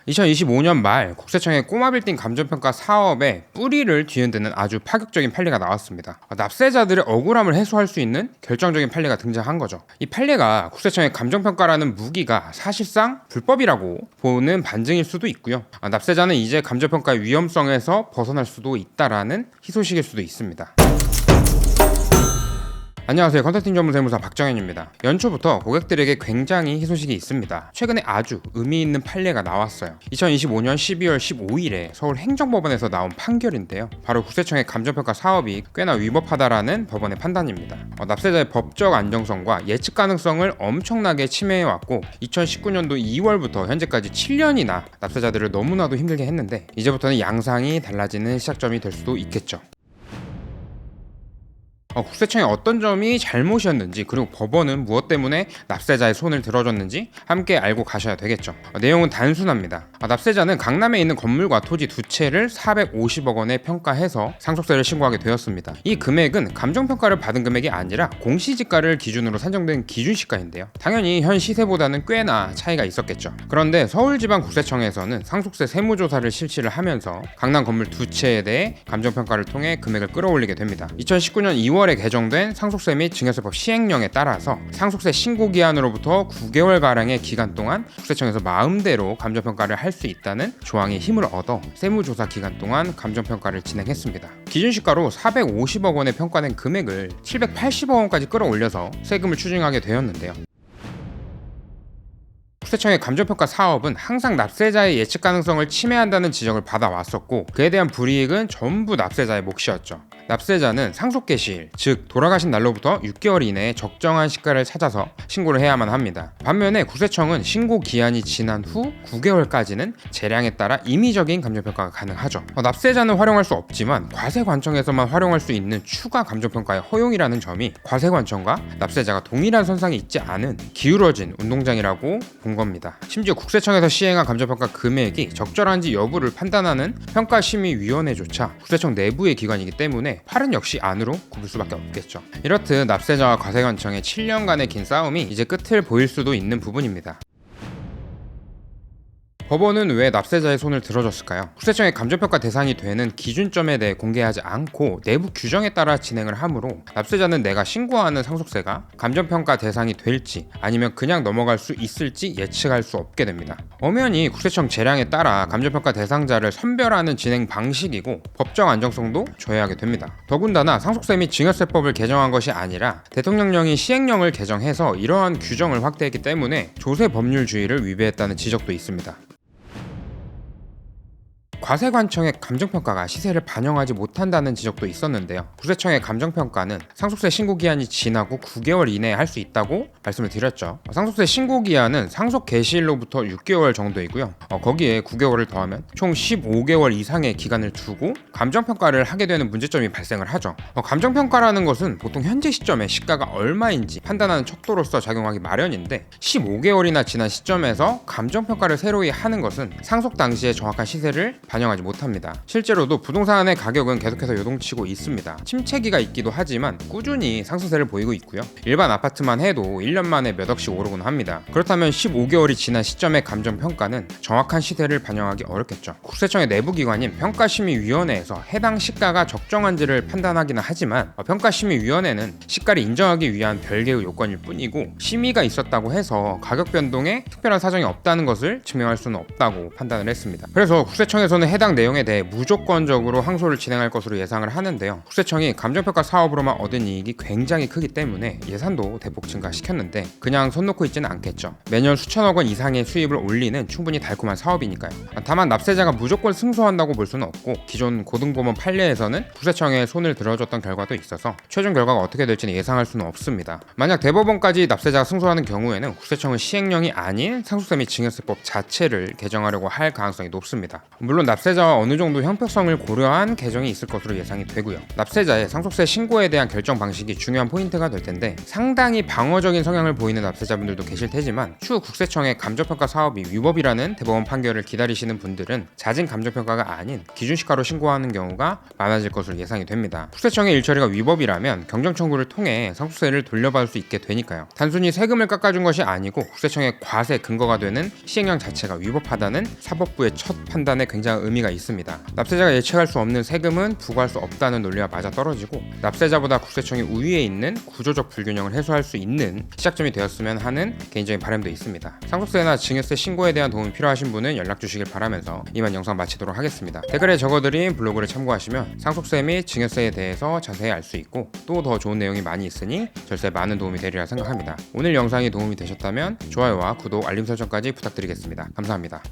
2025년 말 국세청의 꼬마 빌딩 감정평가 사업에 뿌리를 뒤흔드는 아주 파격적인 판례가 나왔습니다. 납세자들의 억울함을 해소할 수 있는 결정적인 판례가 등장한 거죠. 이 판례가 국세청의 감정평가라는 무기가 사실상 불법이라고 보는 반증일 수도 있고요. 납세자는 이제 감정평가의 위험성에서 벗어날 수도 있다라는 희소식일 수도 있습니다. 안녕하세요. 컨설팅 전문세무사 박정현입니다. 연초부터 고객들에게 굉장히 희소식이 있습니다. 최근에 아주 의미 있는 판례가 나왔어요. 2025년 12월 15일에 서울행정법원에서 나온 판결인데요. 바로 국세청의 감정평가 사업이 꽤나 위법하다라는 법원의 판단입니다. 납세자의 법적 안정성과 예측 가능성을 엄청나게 침해해왔고 2019년도 2월부터 현재까지 7년이나 납세자들을 너무나도 힘들게 했는데 이제부터는 양상이 달라지는 시작점이 될 수도 있겠죠. 국세청의 어떤 점이 잘못이었는지 그리고 법원은 무엇 때문에 납세자의 손을 들어줬는지 함께 알고 가셔야 되겠죠. 내용은 단순합니다. 납세자는 강남에 있는 건물과 토지 두 채를 450억 원에 평가해서 상속세를 신고하게 되었습니다. 이 금액은 감정평가를 받은 금액이 아니라 공시지가를 기준으로 산정된 기준시가인데요. 당연히 현 시세보다는 꽤나 차이가 있었겠죠. 그런데 서울지방국세청에서는 상속세 세무조사를 실시를 하면서 강남 건물 두 채에 대해 감정평가를 통해 금액을 끌어올리게 됩니다. 2019년 2월에 개정된 상속세 및 증여세법 시행령에 따라서 상속세 신고 기한으로부터 9개월가량의 기간 동안 국세청에서 마음대로 감정평가를 할 수 있다는 조항의 힘을 얻어 세무조사 기간 동안 감정평가를 진행했습니다. 기준시가로 450억 원에 평가된 금액을 780억 원까지 끌어올려서 세금을 추징하게 되었는데요. 국세청의 감정평가 사업은 항상 납세자의 예측 가능성을 침해한다는 지적을 받아왔었고 그에 대한 불이익은 전부 납세자의 몫이었죠. 납세자는 상속 개시일, 즉 돌아가신 날로부터 6개월 이내에 적정한 시가를 찾아서 신고를 해야만 합니다. 반면에 국세청은 신고 기한이 지난 후 9개월까지는 재량에 따라 임의적인 감정평가가 가능하죠. 납세자는 활용할 수 없지만 과세관청에서만 활용할 수 있는 추가 감정평가의 허용이라는 점이 과세관청과 납세자가 동일한 선상에 있지 않은 기울어진 운동장이라고 본 겁니다. 심지어 국세청에서 시행한 감정평가 금액이 적절한지 여부를 판단하는 평가심의위원회조차 국세청 내부의 기관이기 때문에 팔은 역시 안으로 굽을 수밖에 없겠죠. 이렇듯 납세자와 과세관청의 7년간의 긴 싸움이 이제 끝을 보일 수도 있는 부분입니다. 법원은 왜 납세자의 손을 들어줬을까요? 국세청의 감정평가 대상이 되는 기준점에 대해 공개하지 않고 내부 규정에 따라 진행을 하므로 납세자는 내가 신고하는 상속세가 감정평가 대상이 될지 아니면 그냥 넘어갈 수 있을지 예측할 수 없게 됩니다. 엄연히 국세청 재량에 따라 감정평가 대상자를 선별하는 진행 방식이고 법적 안정성도 저해하게 됩니다. 더군다나 상속세 및 증여세법을 개정한 것이 아니라 대통령령이 시행령을 개정해서 이러한 규정을 확대했기 때문에 조세 법률주의를 위배했다는 지적도 있습니다. 과세관청의 감정평가가 시세를 반영하지 못한다는 지적도 있었는데요. 국세청의 감정평가는 상속세 신고기한이 지나고 9개월 이내에 할 수 있다고 말씀을 드렸죠. 상속세 신고기한은 상속 개시일로부터 6개월 정도이고요. 거기에 9개월을 더하면 총 15개월 이상의 기간을 두고 감정평가를 하게 되는 문제점이 발생을 하죠. 감정평가라는 것은 보통 현재 시점에 시가가 얼마인지 판단하는 척도로서 작용하기 마련인데 15개월이나 지난 시점에서 감정평가를 새로이 하는 것은 상속 당시의 정확한 시세를 반영하지 못합니다. 실제로도 부동산의 가격은 계속해서 요동치고 있습니다. 침체기가 있기도 하지만 꾸준히 상승세를 보이고 있고요. 일반 아파트만 해도 1년 만에 몇 억씩 오르곤 합니다. 그렇다면 15개월이 지난 시점의 감정평가는 정확한 시세를 반영하기 어렵겠죠. 국세청의 내부기관인 평가심의위원회에서 해당 시가가 적정한지를 판단하기는 하지만 평가심의위원회는 시가를 인정하기 위한 별개의 요건일 뿐이고 심의가 있었다고 해서 가격 변동에 특별한 사정이 없다는 것을 증명할 수는 없다고 판단을 했습니다. 그래서 국세청에서 해당 내용에 대해 무조건적으로 항소를 진행할 것으로 예상을 하는데요. 국세청이 감정평가 사업으로만 얻은 이익이 굉장히 크기 때문에 예산도 대폭 증가시켰는데 그냥 손 놓고 있지는 않겠죠. 매년 수천억 원 이상의 수입을 올리는 충분히 달콤한 사업이니까요. 다만 납세자가 무조건 승소한다고 볼 수는 없고 기존 고등법원 판례에서는 국세청에 손을 들어줬던 결과도 있어서 최종 결과가 어떻게 될지는 예상할 수는 없습니다. 만약 대법원까지 납세자가 승소하는 경우에는 국세청은 시행령이 아닌 상속세 및 증여세법 자체를 개정하려고 할 가능성이 높습니다. 물론 납세자와 어느 정도 형평성을 고려한 개정이 있을 것으로 예상이 되고요. 납세자의 상속세 신고에 대한 결정 방식이 중요한 포인트가 될 텐데 상당히 방어적인 성향을 보이는 납세자분들도 계실 테지만 추후 국세청의 감정평가 사업이 위법이라는 대법원 판결을 기다리시는 분들은 잦은 감정평가가 아닌 기준시가로 신고하는 경우가 많아질 것으로 예상이 됩니다. 국세청의 일처리가 위법이라면 경정 청구를 통해 상속세를 돌려받을 수 있게 되니까요. 단순히 세금을 깎아준 것이 아니고 국세청의 과세 근거가 되는 시행령 자체가 위법하다는 사법부의 첫 판단에 굉장한 의미가 있습니다. 납세자가 예측할 수 없는 세금은 부과할 수 없다는 논리와 맞아떨어지고 납세자보다 국세청이 우위에 있는 구조적 불균형을 해소할 수 있는 시작점이 되었으면 하는 개인적인 바람도 있습니다. 상속세나 증여세 신고에 대한 도움이 필요하신 분은 연락 주시길 바라면서 이만 영상 마치도록 하겠습니다. 댓글에 적어드린 블로그를 참고하시면 상속세 및 증여세에 대해서 자세히 알 수 있고 또 더 좋은 내용이 많이 있으니 절세 많은 도움이 되리라 생각합니다. 오늘 영상이 도움이 되셨다면 좋아요와 구독, 알림 설정까지 부탁드리겠습니다. 감사합니다.